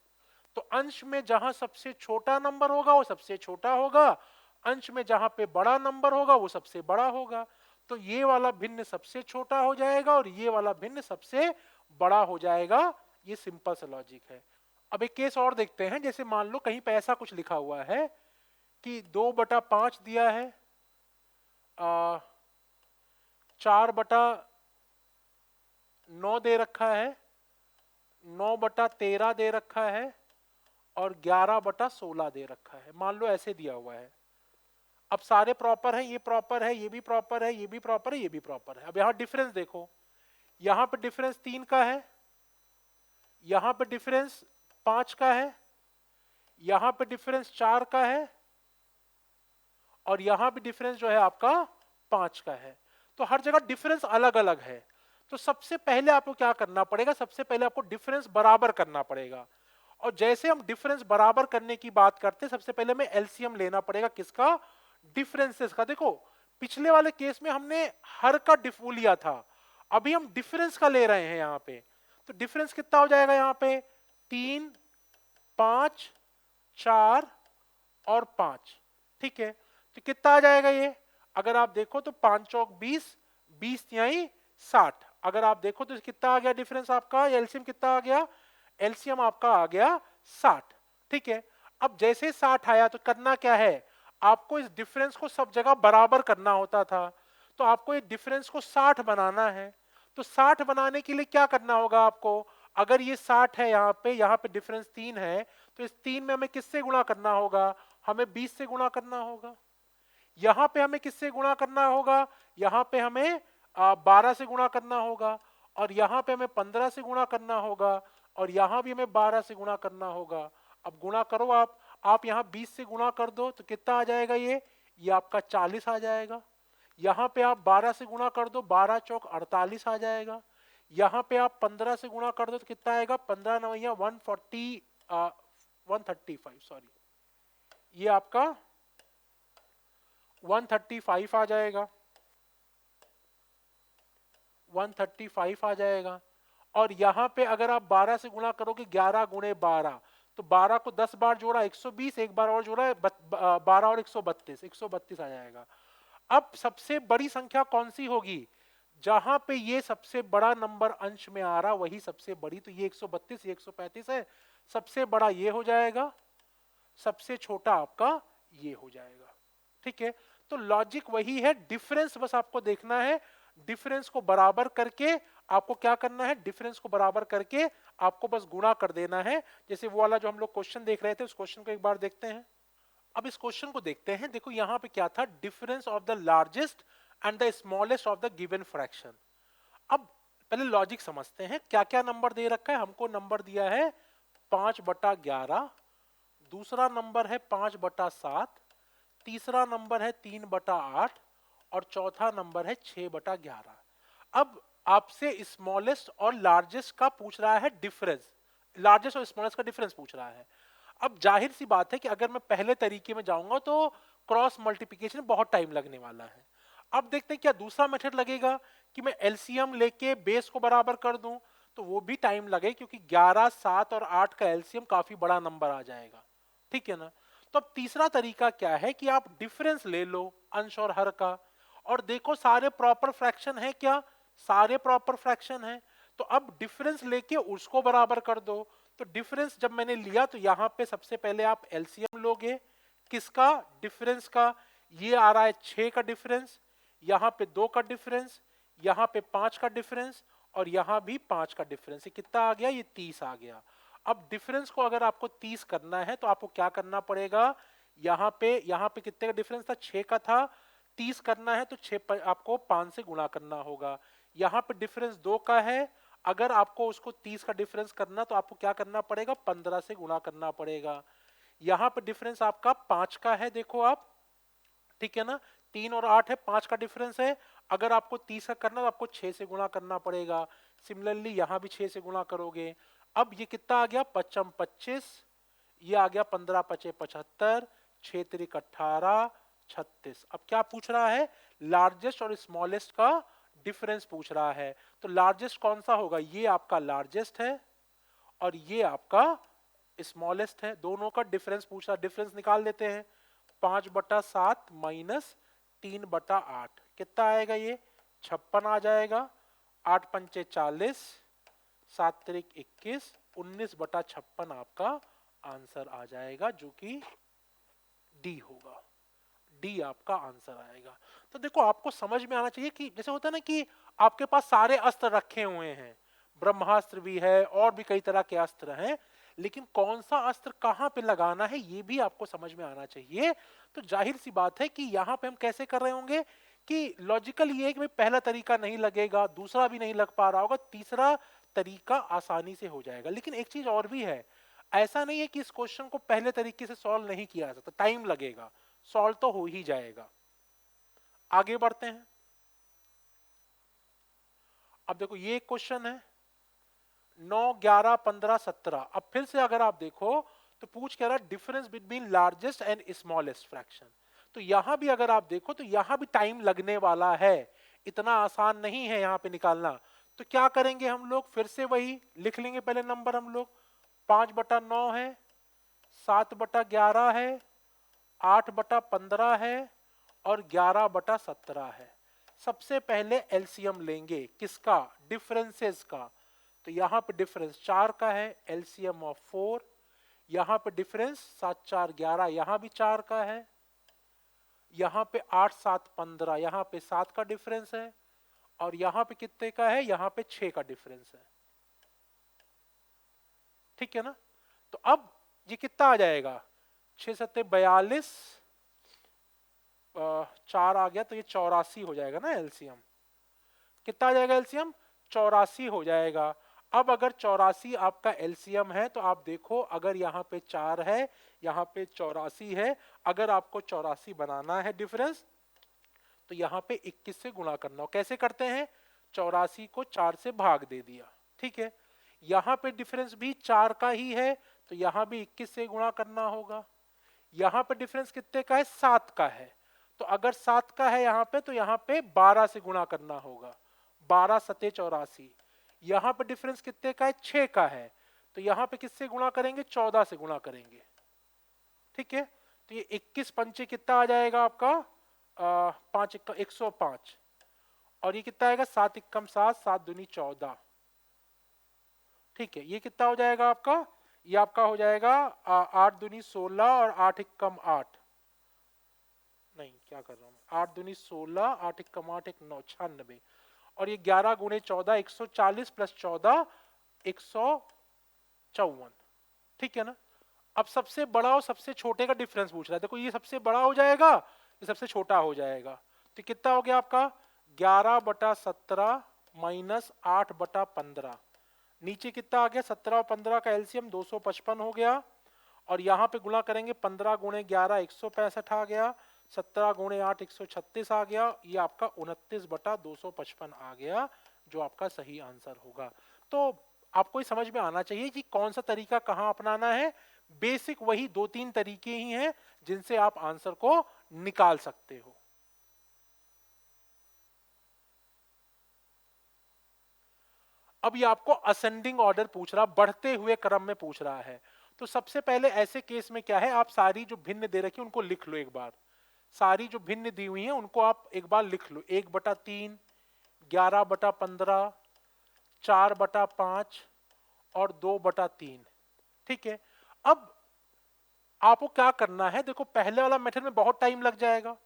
तो अंश में जहां सबसे छोटा नंबर होगा वो सबसे छोटा होगा, अंश में जहां पे बड़ा नंबर होगा वो सबसे बड़ा होगा। तो ये वाला भिन्न सबसे छोटा हो जाएगा और ये वाला भिन्न सबसे बड़ा हो जाएगा। ये सिंपल सा लॉजिक है। अब एक केस और देखते हैं, जैसे मान लो कहीं पे ऐसा कुछ लिखा हुआ है कि 2/5 दिया है, 4/9 दे रखा है, 9/13 दे रखा है, और 11/16 दे रखा है। मान लो ऐसे दिया हुआ है। अब सारे प्रॉपर हैं, ये प्रॉपर है, ये भी प्रॉपर है, ये भी प्रॉपर है, ये भी प्रॉपर है। अब यहां डिफरेंस देखो, यहां पे डिफरेंस 3 का है, यहां पे डिफरेंस 5 का है, यहां पे डिफरेंस 4 का है, और यहां भी डिफरेंस जो है आपका 5 का है। तो हर जगह डिफरेंस अलग अलग है। तो सबसे पहले आपको क्या करना पड़ेगा, सबसे पहले आपको डिफरेंस बराबर करना पड़ेगा। और जैसे हम डिफरेंस बराबर करने की बात करते हैं, सबसे पहले हमें एलसीएम लेना पड़ेगा, किसका, डिफरेंसेस का। देखो पिछले वाले केस में हमने हर का डिफू लिया था, अभी हम डिफरेंस का ले रहे हैं यहां पे। तो डिफरेंस कितना हो जाएगा यहां पे, 3, 5, 4 और 5, ठीक है। तो कितना आ जाएगा ये, अगर आप देखो तो 5 चौक 20, 20 तिहाई 60। अगर आप देखो तो कितना आ गया डिफरेंस आपका, एलसीएम कितना आ गया, एलसीएम आपका आ गया 60, ठीक है। अब जैसे 60 आया तो करना क्या है, आपको इस डिफरेंस को सब जगह बराबर करना होता था। तो आपको इस डिफरेंस को 60 बनाना है। तो 60 बनाने के लिए क्या करना होगा आपको, अगर ये 60 है यहाँ पे डिफरेंस 3 है, तो इस 3 में हमें किससे गुणा करना होगा? हमें 20 से गुणा करना होगा। यहां पे हमें किससे गुणा करना होगा? यहां पे हमें 12 से गुणा करना होगा, और यहां पे हमें 15 से गुणा करना होगा, और यहां भी हमें 12 से गुणा करना होगा। अब गुणा करो आप यहां 20 से गुणा कर दो तो कितना आ जाएगा? ये आपका 40 आ जाएगा। यहां पे आप 12 से गुणा कर दो, 12 चौक 48 आ जाएगा। यहां पे आप 15 से गुणा कर दो तो कितना आएगा? 15 नवैया 140 135, सॉरी, ये आपका 135 आ जाएगा, 135 आ जाएगा। और यहां पे अगर आप 12 से गुणा करोगे, 11 गुणे 12, तो 12 को 10 बार जोड़ा 120, एक बार और जोड़ा 12 और 132, 132 आ जाएगा। अब सबसे बड़ी संख्या कौन सी होगी? जहां पे ये सबसे बड़ा नंबर अंश में आ रहा वही सबसे बड़ी, तो ये 132, ये 135 है, सबसे बड़ा ये हो जाएगा, सबसे छोटा आपका ये हो जाएगा। ठीक है, तो लॉजिक वही है, डिफरेंस बस आपको देखना है, डिफरेंस को बराबर करके आपको क्या करना है? डिफरेंस को बराबर करके आपको बस गुणा कर देना है। जैसे वो वाला जो हम लोग क्वेश्चन देख रहे थे, उस क्वेश्चन को एक बार देखते हैं। अब इस क्वेश्चन को देखते हैं। देखो यहां पे क्या था? Difference of the largest and the smallest of the given fraction. अब पहले लॉजिक समझते हैं, क्या क्या नंबर दे रखा है हमको। नंबर दिया है 5/11, दूसरा नंबर है 5/7, तीसरा नंबर है 3/8, और चौथा नंबर है 6/11। अब आपसे स्मॉलेस्ट और लार्जेस्ट का पूछ रहा है डिफरेंस, लार्जेस्ट और स्मॉलेस्ट का डिफरेंस पूछ रहा है। अब जाहिर सी बात है कि अगर मैं पहले तरीके में जाऊंगा तो क्रॉस मल्टीप्लिकेशन बहुत टाइम लगने वाला है। अब देखते हैं क्या दूसरा मेथड लगेगा कि मैं एलसीएम लेके बेस को बराबर कर दूं, तो वो भी टाइम लगे, क्योंकि 11, 7 और 8 का एलसीएम काफी बड़ा नंबर आ जाएगा। ठीक है ना? तो अब तीसरा तरीका क्या है कि आप डिफरेंस ले लो अंश और हर का, और देखो सारे प्रॉपर फ्रैक्शन है क्या? सारे प्रॉपर फ्रैक्शन है। तो अब डिफरेंस लेके उसको बराबर कर दो। तो डिफरेंस जब मैंने लिया तो यहां पे सबसे पहले आप एलसीएम लोगे, किसका? डिफरेंस का। ये आ रहा है 6 का डिफरेंस, यहां पे 2 का डिफरेंस, यहां पे 5 का डिफरेंस, और यहां भी 5 का डिफरेंस। ये कितना आ गया? ये 30 आ गया। अब डिफरेंस को अगर आपको 30 करना है तो आपको क्या करना पड़ेगा? यहाँ पे कितने का डिफरेंस था? 6 का था। 30 करना है तो 6 आपको 5 से गुणा करना होगा। यहाँ पे डिफरेंस 2 का है, अगर आपको उसको 30 का डिफरेंस करना तो आपको क्या करना पड़ेगा? 15 से गुणा करना पड़ेगा। यहाँ पे डिफरेंस आपका 5 का है, देखो आप, ठीक है ना? 3 और 8 है, 5 का डिफरेंस है। अगर आपको 30 का करना तो आपको 6 से गुणा करना पड़ेगा। सिमिलरली यहां भी 6 से गुणा करोगे। अब ये कितना आ गया? 5 25, ये आ गया 15 5 75, 6 3 18, 36। अब क्या पूछ रहा है? लार्जेस्ट और स्मॉलेस्ट का डिफरेंस पूछ रहा है। तो लार्जेस्ट कौन सा होगा? ये आपका लार्जेस्ट है, और ये आपका स्मॉलेस्ट है। दोनों का डिफरेंस पूछ रहा है, डिफरेंस निकाल देते हैं। 5/7 माइनस 3/8 कितना आएगा? ये 56 आ जाएगा। 8 पंचे 40, 7 तिरिक 21, 19/56 आपका आंसर आ जाएगा, जो कि डी होगा। डी आपका आंसर आएगा। तो देखो आपको समझ में आना चाहिए कि जैसे होता है ना कि आपके पास सारे अस्त्र रखे हुए हैं, ब्रह्मास्त्र भी है और भी कई तरह के अस्त्र हैं, लेकिन कौन सा अस्त्र कहां पे लगाना है ये भी आपको समझ में आना चाहिए। तो जाहिर सी बात है कि यहां पे हम कैसे कर रहे होंगे कि लॉजिकल ये है कि भाई पहला तरीका नहीं लगेगा, दूसरा भी नहीं लग पा रहा होगा, तीसरा तरीका आसानी से हो जाएगा। लेकिन एक चीज और भी है, ऐसा नहीं है कि इस क्वेश्चन को पहले तरीके से सॉल्व नहीं किया जा सकता, टाइम लगेगा, सॉल्व तो हो ही जाएगा। आगे बढ़ते हैं। अब देखो ये एक क्वेश्चन है, 9 11 15 17। अब फिर से अगर आप देखो तो पूछ क्या रहा है? Difference between largest and smallest fraction. तो यहां भी अगर आप देखो तो यहां भी टाइम लगने वाला है, इतना आसान नहीं है यहां पे निकालना। तो क्या करेंगे हम लोग? फिर से वही लिख लेंगे पहले नंबर हम लोग। 5/9 है, 7/11 है, 8/15 है, और 11/17 है। सबसे पहले एलसीएम लेंगे, किसका? डिफरेंसेस का। तो यहां पे डिफरेंस 4 का है, एलसीएम ऑफ 4। यहां पे डिफरेंस 7 4 11, यहां भी 4 का है। यहां पे 8 7 15, यहां पे 7 का डिफरेंस है। और यहां पे कितने का है? यहां पे 6 का डिफरेंस है। ठीक है ना। तो अब ये कितना आ जाएगा, 6 सत्ते 42, 4 आ गया तो ये 84 हो जाएगा ना एलसीएम। कितना आ जाएगा एलसीएम, 84 हो जाएगा। अब अगर 84 आपका एलसीएम है तो आप देखो, अगर यहाँ पे 4 है, यहाँ पे 84 है, अगर आपको 84 बनाना है डिफरेंस, तो यहाँ पे 21 से गुणा करना हो। कैसे करते हैं, 84 को 4 से भाग दे दिया, ठीक है। यहाँ पे डिफरेंस भी 4 का ही है, तो यहाँ भी 21 से गुणा करना होगा। यहाँ पे डिफरेंस कितने का है, 7 का है, तो अगर 7 का है यहाँ पे, तो यहाँ पे 12 से गुणा करना होगा, 12 सत्ते 84। यहाँ पे डिफरेंस कितने का है, 6 का है, तो यहाँ पे किससे गुणा करेंगे, 14 से गुणा करेंगे, ठीक है। तो ये 21 पंचे कितना आ जाएगा आपका, 5 105, और ये कितना आएगा, 7 एकम 7, 7 दूनी 14, ठीक है। ये कितना हो जाएगा आपका, ये आपका हो जाएगा 8 दूनी 16 और 8 एकम 8, नहीं क्या कर रहा हूं, 8 दूनी 16, 8 एकम 8 एक 9, 96, और ये 11 गुणे 14 140 प्लस 14 154, ठीक है ना। अब सबसे बड़ा और सबसे छोटे का डिफरेंस पूछ रहा है, देखो ये सबसे बड़ा हो जाएगा, ये सबसे छोटा हो जाएगा, तो कितना हो गया आपका 11/17 माइनस 8/15, नीचे कितना आ गया, 17 और 15 का एलसीएम 255 हो गया, और यहाँ पे गुणा करेंगे 15 गुणे 11 165 आ गया, 17 गुणे 8 136 आ गया, ये आपका 29/255 आ गया, जो आपका सही आंसर होगा। तो आपको ये समझ में आना चाहिए कि कौन सा तरीका कहाँ अपनाना है। बेसिक वही 2-3 तरीके ही हैं जिनसे आप आंसर को निकाल सकते हो। अब ये आपको असेंडिंग ऑर्डर पूछ रहा, बढ़ते हुए क्रम में पूछ रहा है। तो सबसे पहले ऐसे केस में क्या है, आप सारी जो भिन्न दे रखी है उनको लिख लो एक बार, सारी जो भिन्न दी हुई हैं उनको आप एक बार लिख लो, 1/3, 11/15, 4/5 और 2/3, ठीक है। अब आपको क्या करना है, देखो पहले वाला मेथड में बहुत टाइम लग जाएगा,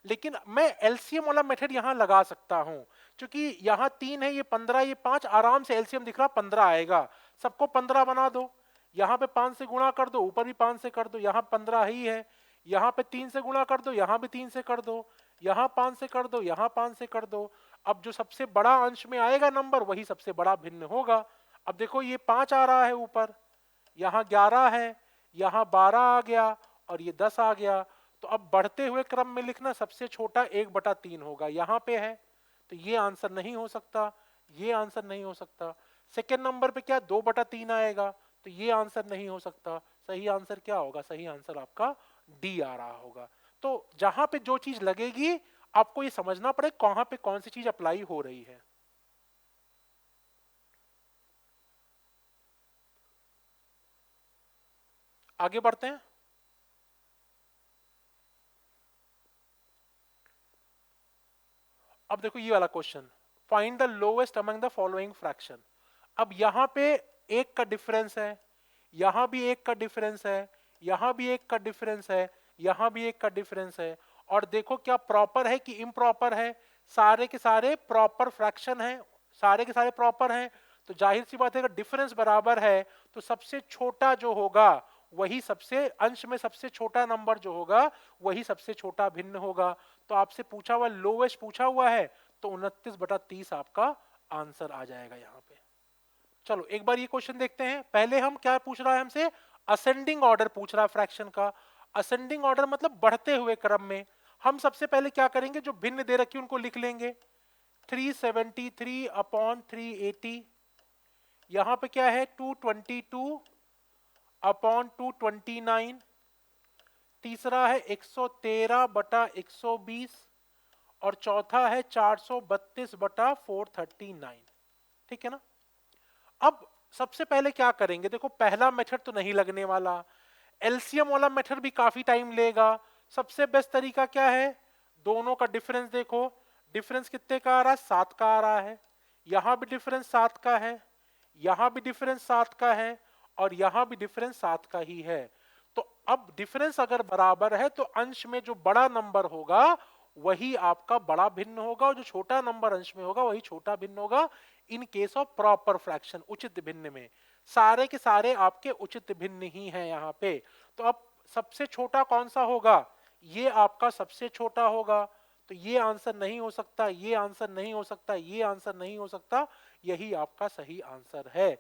लेकिन मैं एलसीएम वाला मेथड यहां लगा सकता हूं, क्योंकि यहां 3 है, ये 15, ये 5, आराम से एलसीएम दिख रहा 15 आएगा, सबको 15 बना दो, यहां पे 5 से गुणा कर दो, ऊपर भी 5 से कर दो, यहां 15 ही है, यहां पे 3 से गुणा कर दो, यहां भी 3 से कर दो, यहां 5 से कर दो, यहां 5 से कर दो। अब जो सबसे बड़ा अंश में आएगा नंबर, वही सबसे बड़ा भिन्न होगा। अब देखो ये 5 आ रहा है ऊपर, यहां 11 है, यहां 12 आ गया, और ये 10 आ गया। तो अब बढ़ते हुए क्रम में लिखना, सबसे छोटा 1/3 होगा, यहां पे है, तो ये आंसर नहीं हो सकता, ये आंसर नहीं हो सकता। सेकेंड नंबर पे क्या, 2/3 आएगा, तो ये आंसर नहीं हो सकता। सही आंसर क्या होगा, सही आंसर आपका डी आ रहा होगा। तो जहां पे जो चीज लगेगी, आपको ये समझना पड़े कहां पे कौन सी चीज अप्लाई हो रही है। आगे बढ़ते हैं। अब देखो ये वाला question, find the lowest among the following fraction. अब यहां पे एक का डिफरेंस है, यहां भी एक का डिफरेंस है, यहां भी एक का डिफरेंस है, यहां भी एक का डिफरेंस है, और देखो क्या प्रॉपर है कि इम्प्रॉपर है, सारे के सारे प्रॉपर फ्रैक्शन है, सारे के सारे प्रॉपर हैं। तो जाहिर सी बात है अगर डिफरेंस बराबर है, तो सबसे छोटा जो होगा वही सबसे, अंश में सबसे छोटा नंबर जो होगा वही सबसे छोटा भिन्न होगा। तो आपसे पूछा हुआ लोवेस्ट पूछा हुआ है, तो 29/30 आपका आंसर आ जाएगा यहां पे। चलो एक बार ये क्वेश्चन देखते हैं। पहले हम क्या पूछ रहा है हमसे, असेंडिंग ऑर्डर पूछ रहा है फ्रैक्शन का। असेंडिंग ऑर्डर मतलब बढ़ते हुए क्रम में। हम सबसे पहले क्या करेंगे, जो भिन्न दे रखी उनको लिख लेंगे, 373/380, यहां पे क्या है 222/229, तीसरा है 113/120, और चौथा है 432/439, ठीक है ना। अब सबसे पहले क्या करेंगे, देखो पहला मेथड तो नहीं लगने वाला, एलसीएम वाला मेथड भी काफी टाइम लेगा। सबसे बेस्ट तरीका क्या है, दोनों का डिफरेंस देखो, डिफरेंस कितने का आ रहा है, 7 का आ रहा है, यहां भी डिफरेंस 7 का है, यहां भी डिफरेंस 7 का है, और यहां भी डिफरेंस 7 का ही है। तो अब डिफरेंस अगर बराबर है, तो अंश में जो बड़ा नंबर होगा वही आपका बड़ा भिन्न होगा, और जो छोटा नंबर अंश में होगा वही छोटा भिन्न होगा, in case of proper fraction, उचित भिन्न में। सारे के सारे आपके उचित भिन्न ही हैं यहाँ पे। तो अब सबसे छोटा कौन सा होगा, ये आपका सबसे छोटा होगा, तो ये आंसर नहीं हो सकता, ये आंसर नहीं हो सकता, ये आंसर नहीं हो सकता, यही आपका सही आंसर है।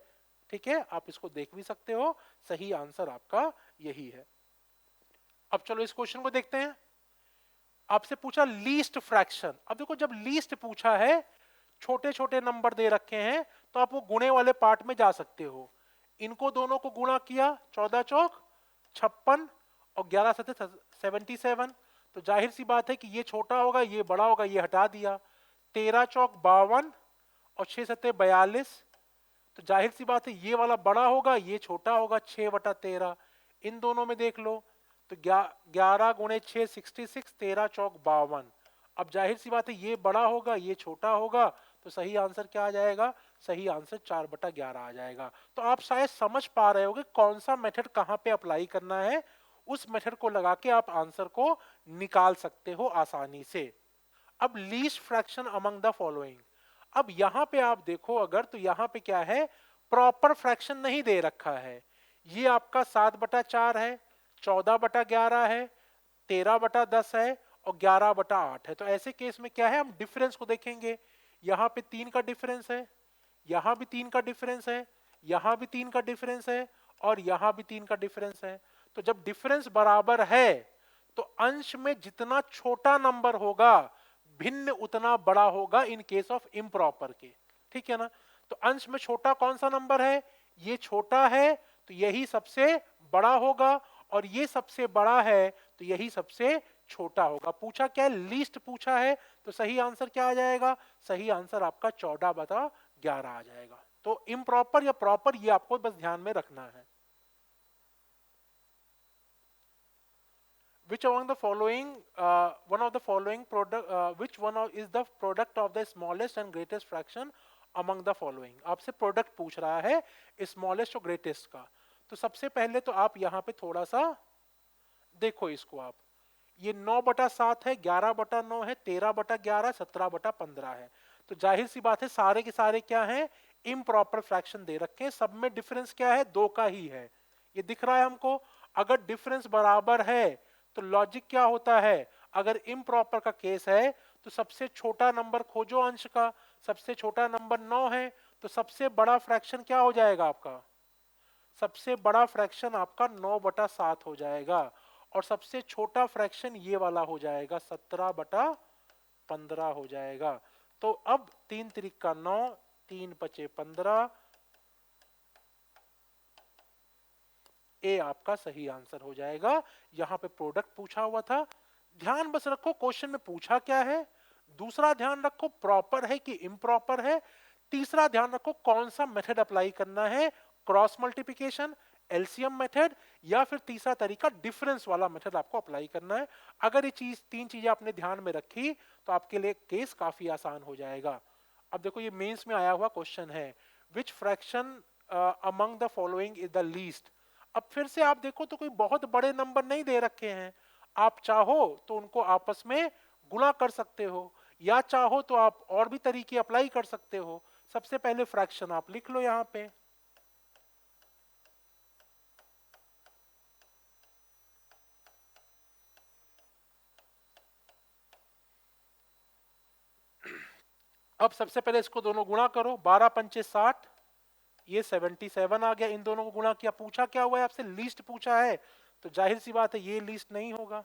ठीक है, आप इसको देख भी सकते हो, सही आंसर आपका यही है। अब चलो इस क्वेश्चन को देखते हैं। आपसे पूछा लीस्ट फ्रैक्शन। अब देखो जब लीस्ट पूछा है, छोटे छोटे नंबर दे रखे हैं, तो आप वो गुणे वाले पार्ट में जा सकते हो। इनको दोनों को गुणा किया, 14 चौक 56 और 11 सते 77, तो जाहिर सी बात है कि ये छोटा होगा, ये बड़ा होगा, ये हटा दिया। 13 चौक 52 और 6 सते 42, तो जाहिर सी बात है ये वाला बड़ा होगा, ये छोटा होगा, 6/13। इन दोनों में देख लो, तो 11 गुणे 6 66, 13 चौक 52। अब जाहिर सी बात है ये बड़ा होगा, ये छोटा होगा, तो सही आंसर क्या आ जाएगा, सही आंसर 4/11 आ जाएगा। तो आप शायद समझ पा रहे होगे कौन सा मेथड कहां पे अप्लाई करना है, उस मेथड को लगा के आप आंसर को निकाल सकते हो आसानी से। अब least fraction among the following. अब यहां पे आप देखो अगर, तो यहां पे क्या है, प्रॉपर फ्रैक्शन नहीं दे रखा है। ये आपका 7/4 है, 14/11 है, 13/10 है और 11/8 है। तो ऐसे केस में क्या है, हम डिफरेंस को देखेंगे। यहां पे 3 का डिफरेंस है, यहां भी 3 का डिफरेंस है, यहां भी 3 का डिफरेंस है और यहां भी 3 का डिफरेंस है। तो जब डिफरेंस बराबर है, तो अंश में जितना छोटा नंबर होगा, भिन्न उतना बड़ा होगा इन केस ऑफ इम्प्रॉपर के। ठीक है ना, तो अंश में छोटा कौन सा नंबर है, ये छोटा है, तो यही सबसे बड़ा होगा, और ये सबसे बड़ा है, तो यही सबसे छोटा होगा। पूछा क्या है, लीस्ट पूछा है, तो सही आंसर क्या आ जाएगा, सही आंसर आपका 14/11 आ जाएगा। तो इम्प्रॉपर या प्रॉपर ये आपको बस ध्यान में रखना है। Which among the following, one of the following product, which one is the product of the smallest and greatest fraction among the following? आपसे प्रोडक्ट पूछ रहा है स्मॉलेस्ट और ग्रेटेस्ट का। तो सबसे पहले तो आप यहाँ पे थोड़ा सा देखो इसको आप, ये 9/7 है, 11/9 है, 13/11, 17/15 है। तो जाहिर सी बात है सारे के सारे क्या हैं, इम्प्रॉपर फ्रैक्शन दे रखे हैं। सब में डिफरेंस क्या है, 2 का ही है, ये दिख रहा है हमको। अगर डिफरेंस बराबर है तो लॉजिक क्या होता है, अगर इम्प्रॉपर का केस है तो सबसे छोटा नंबर खोजो अंश का। सबसे छोटा नंबर 9 है, तो सबसे बड़ा फ्रैक्शन क्या हो जाएगा आपका, सबसे बड़ा फ्रैक्शन आपका 9/7 हो जाएगा, और सबसे छोटा फ्रैक्शन ये वाला हो जाएगा, 17/15 हो जाएगा। तो अब 3 त्रिक का 9, 3 पचे 15, ए आपका सही आंसर हो जाएगा। यहां पे प्रोडक्ट पूछा हुआ था। ध्यान बस रखो क्वेश्चन में पूछा क्या है, दूसरा ध्यान रखो प्रॉपर है कि इम्प्रॉपर है, तीसरा ध्यान रखो कौन सा मेथड अप्लाई करना है, क्रॉस मल्टीप्लिकेशन, एलसीएम मेथड, या फिर तीसरा तरीका डिफरेंस वाला मेथड आपको अप्लाई करना है। अगर ये तीन चीजें आपने ध्यान में रखी तो आपके लिए केस काफी आसान हो जाएगा। अब देखो ये मेंस में आया हुआ क्वेश्चन है, विच fraction among the following is the least. अब फिर से आप देखो तो कोई बहुत बड़े नंबर नहीं दे रखे हैं, आप चाहो तो उनको आपस में गुणा कर सकते हो, या चाहो तो आप और भी तरीके अप्लाई कर सकते हो। सबसे पहले फ्रैक्शन आप लिख लो यहां पे, अब सबसे पहले इसको दोनों गुणा करो, 12 पंचे 60, ये 77 आ गया। इन दोनों को गुणा किया, पूछा क्या हुआ है आपसे, लीस्ट पूछा है, तो जाहिर सी बात है ये लीस्ट नहीं होगा।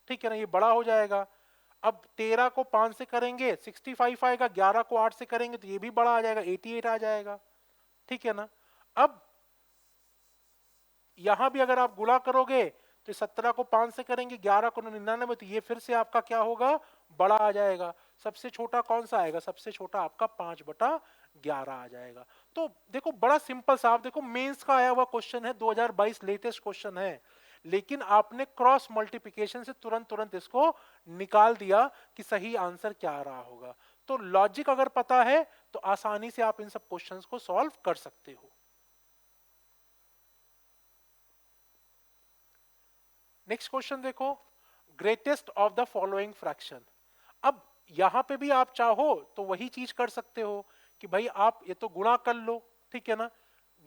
ठीक है ना, ये बड़ा हो जाएगा। अब 13 को 5 से करेंगे 65 आएगा, 11 को 8 से करेंगे तो ये भी बड़ा आ जाएगा, 88 आ जाएगा। ठीक है ना, अब यहां भी अगर आप गुणा करोगे तो 17 को 5 से करेंगे, 11 को 99, तो ये फिर से आपका क्या होगा, बड़ा आ जाएगा। सबसे छोटा कौन सा आएगा, सबसे छोटा आपका 5/11 आ जाएगा। तो देखो बड़ा सिंपल सा, आप देखो मेंस का आया हुआ क्वेश्चन है, 2022 लेटेस्ट क्वेश्चन है, लेकिन आपने क्रॉस मल्टीप्लिकेशन से तुरंत तुरंत इसको निकाल दिया कि सही आंसर क्या आ रहा होगा। तो लॉजिक अगर पता है तो आसानी से आप इन सब क्वेश्चंस को सॉल्व कर सकते हो। नेक्स्ट क्वेश्चन देखो, greatest of the following fraction. अब यहां पे भी आप चाहो तो वही चीज कर सकते हो कि भाई आप ये तो गुणा कर लो, ठीक है ना,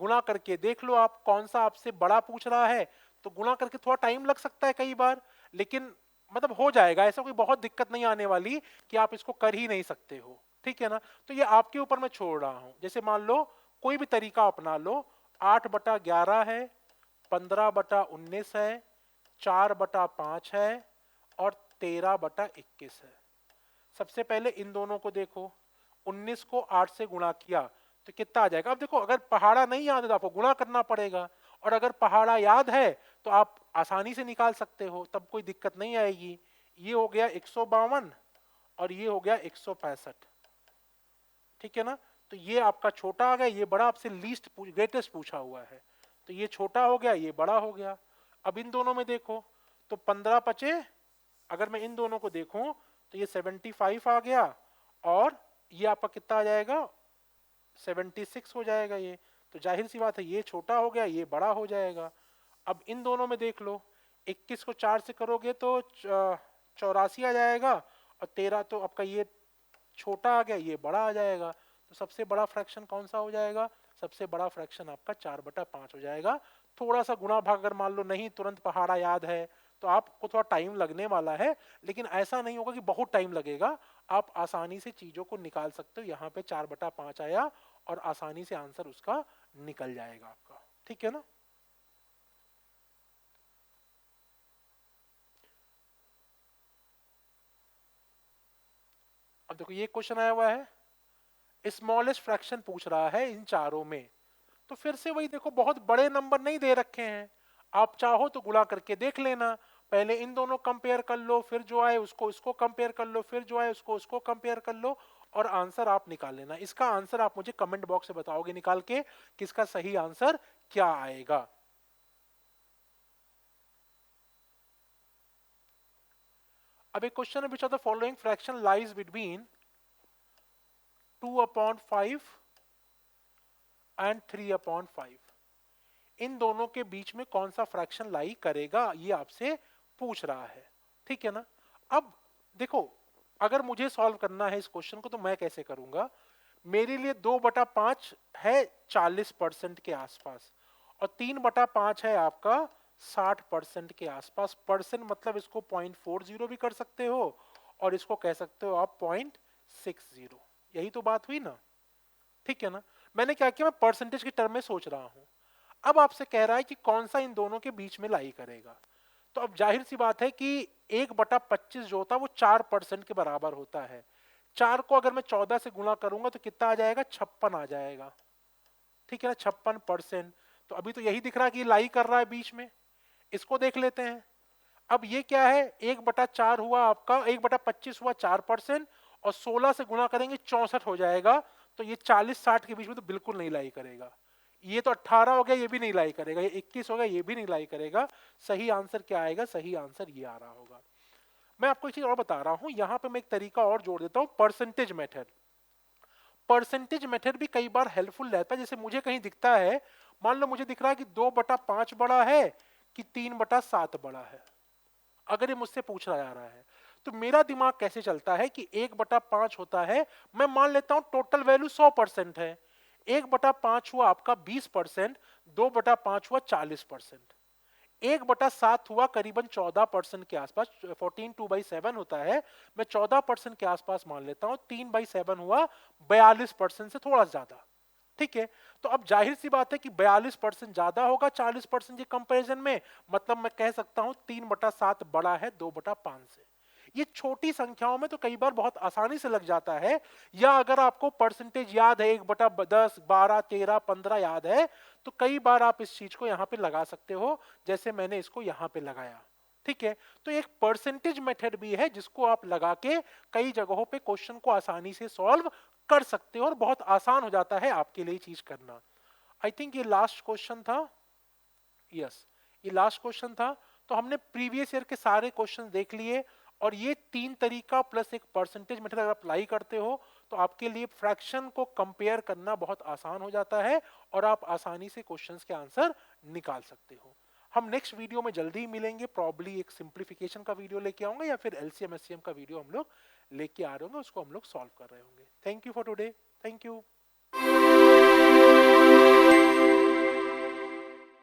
गुणा करके देख लो आप कौन सा आपसे बड़ा पूछ रहा है, तो गुणा करके थोड़ा टाइम लग सकता है कई बार, लेकिन मतलब हो जाएगा, ऐसा कोई बहुत दिक्कत नहीं आने वाली कि आप इसको कर ही नहीं सकते हो, ठीक है ना। तो ये आपके ऊपर मैं छोड़ रहा हूं, जैसे मान लो कोई भी तरीका अपना लो, 8/11 है, 15/19 है, 4/5 है और 13/21 है। सबसे पहले इन दोनों को देखो, 19 को 8 से गुणा किया तो कितना आ जाएगा। अब देखो अगर पहाड़ा नहीं याद है तो आपको गुणा करना पड़ेगा, और अगर पहाड़ा याद है तो आप आसानी से निकाल सकते हो, तब कोई दिक्कत नहीं आएगी। ये हो गया 152 और ये हो गया 165, ठीक है ना। तो ये आपका छोटा आ गया, ये बड़ा आपसे लीस्ट ग्रेटेस्ट पूछा हुआ है, तो ये छोटा हो गया, ये बड़ा हो गया। अब इन दोनों में देखो तो 15 × अगर मैं इन दोनों को देखूं तो ये 75 आ गया, और ये आपका कितना आ जाएगा 76 हो जाएगा ये। तो जाहिर सी बात है ये छोटा हो गया, ये बड़ा हो जाएगा। अब इन दोनों में देख लो, 21 को 4 से करोगे तो 84 आ जाएगा, और 13 तो आपका ये छोटा आ गया, ये बड़ा आ जाएगा। तो सबसे बड़ा फ्रैक्शन कौन सा हो जाएगा, सबसे बड़ा फ्रैक्शन आपका 4/5 हो जाएगा। थोड़ा सा गुणा भाग अगर मान लो नहीं तुरंत पहाड़ा याद है तो आपको थोड़ा टाइम लगने वाला है, लेकिन ऐसा नहीं होगा कि बहुत टाइम लगेगा, आप आसानी से चीजों को निकाल सकते हो। यहाँ पे 4/5 आया और आसानी से आंसर उसका निकल जाएगा आपका, ठीक है ना। अब देखो ये क्वेश्चन आया हुआ है, स्मॉलेस्ट फ्रैक्शन पूछ रहा है इन चारों में, तो फिर से वही देखो बहुत बड़े नंबर नहीं दे रखे हैं, आप चाहो तो गुणा करके देख लेना। पहले इन दोनों कंपेयर कर लो, फिर जो आए उसको इसको कंपेयर कर लो, फिर जो आए उसको उसको कंपेयर कर लो, और आंसर आप निकाल लेना। इसका आंसर आप मुझे कमेंट बॉक्स में बताओगे निकाल के किसका सही आंसर क्या आएगा। अब एक क्वेश्चन है, which of the following fraction lies between 2/5 and 3/5। इन दोनों के बीच में कौन सा फ्रैक्शन लाई करेगा, ये आपसे पूछ रहा है, ठीक है ना। अब देखो अगर मुझे सॉल्व करना है इस क्वेश्चन को तो मैं कैसे करूंगा, मेरे लिए 2/5 है 40% के आसपास, और 3/5 है आपका 60% के आसपास। परसेंट मतलब इसको 0.40 भी कर सकते हो, और इसको कह सकते हो आप 0.60। यही तो बात हुई ना, ठीक है ना। मैंने क्या किया, मैं परसेंटेज के टर्म में सोच रहा हूं। अब आपसे कह रहा है कि कौन सा इन दोनों के बीच में लाई करेगा, तो अब जाहिर सी बात है कि 1/25 जो होता है वो 4% के बराबर होता है। 4 को अगर मैं 14 से गुणा करूंगा तो कितना आ जाएगा, 56 आ जाएगा, ठीक है ना, 56%। तो अभी तो यही दिख रहा है कि लाई कर रहा है बीच में, इसको देख लेते हैं। अब ये क्या है, 1/4 हुआ आपका, 1/25 हुआ 4%, और 16 से गुणा करेंगे 64 हो जाएगा। तो ये 40-60 के बीच में तो बिल्कुल नहीं लाई करेगा। ये तो 18 हो गया, ये भी नहीं लाई करेगा। ये 21 हो गया, ये भी नहीं लाई करेगा। सही आंसर क्या आएगा, सही आंसर ये आ रहा होगा। मैं आपको एक चीज और बता रहा हूं, यहां पे मैं एक तरीका और जोड़ देता हूं, परसेंटेज मेथड। परसेंटेज मेथड भी कई बार हेल्पफुल रहता है। जैसे मुझे कहीं दिखता है, मान लो मुझे दिख रहा है कि 2/5 बड़ा है कि 3/7 बड़ा है, अगर ये मुझसे पूछा जा रहा है, तो मेरा दिमाग कैसे चलता है कि 1/5 होता है, मैं मान लेता हूं टोटल वैल्यू 100% है। 1/5 हुआ आपका 20%, 2/5 हुआ 40%, 1/7 हुआ करीबन 14% के आसपास, 14 2/7 होता है, मैं 14% के आसपास मान लेता हूं। 3/7 हुआ 42% से थोड़ा ज्यादा, ठीक है। तो अब जाहिर सी बात है कि 42% ज्यादा होगा 40% के कंपैरिजन में, मतलब मैं कह सकता हूं 3/7 बड़ा है 2/5 से। ये छोटी संख्याओं में तो कई बार बहुत आसानी से लग जाता है, या अगर आपको परसेंटेज याद है 1/10 12 13 15 याद है, तो कई बार आप इस चीज को यहां पे लगा सकते हो, जैसे मैंने इसको यहां पे लगाया, ठीक है। तो एक परसेंटेज मेथड भी है जिसको आप लगा के कई जगहों पे क्वेश्चन को आसानी से सॉल्व कर सकते हो, और बहुत आसान हो जाता है आपके लिए चीज करना। आई थिंक ये लास्ट क्वेश्चन था, यस ये लास्ट क्वेश्चन था। तो हमने प्रीवियस ईयर के सारे क्वेश्चन देख लिए, और ये 3 तरीका प्लस एक परसेंटेज मेथड अगर अप्लाई करते हो तो आपके लिए फ्रैक्शन को कंपेयर करना बहुत आसान हो जाता है, और आप आसानी से क्वेश्चंस के आंसर निकाल सकते हो। हम नेक्स्ट वीडियो में जल्दी ही मिलेंगे, प्रॉब्ली एक सिंप्लीफिकेशन का वीडियो लेके आऊंगा, या फिर एलसीएम एससीएम का वीडियो हम लोग लेके आ रहे होंगे, उसको हम लोग सॉल्व कर रहे होंगे। Thank you for today, thank you.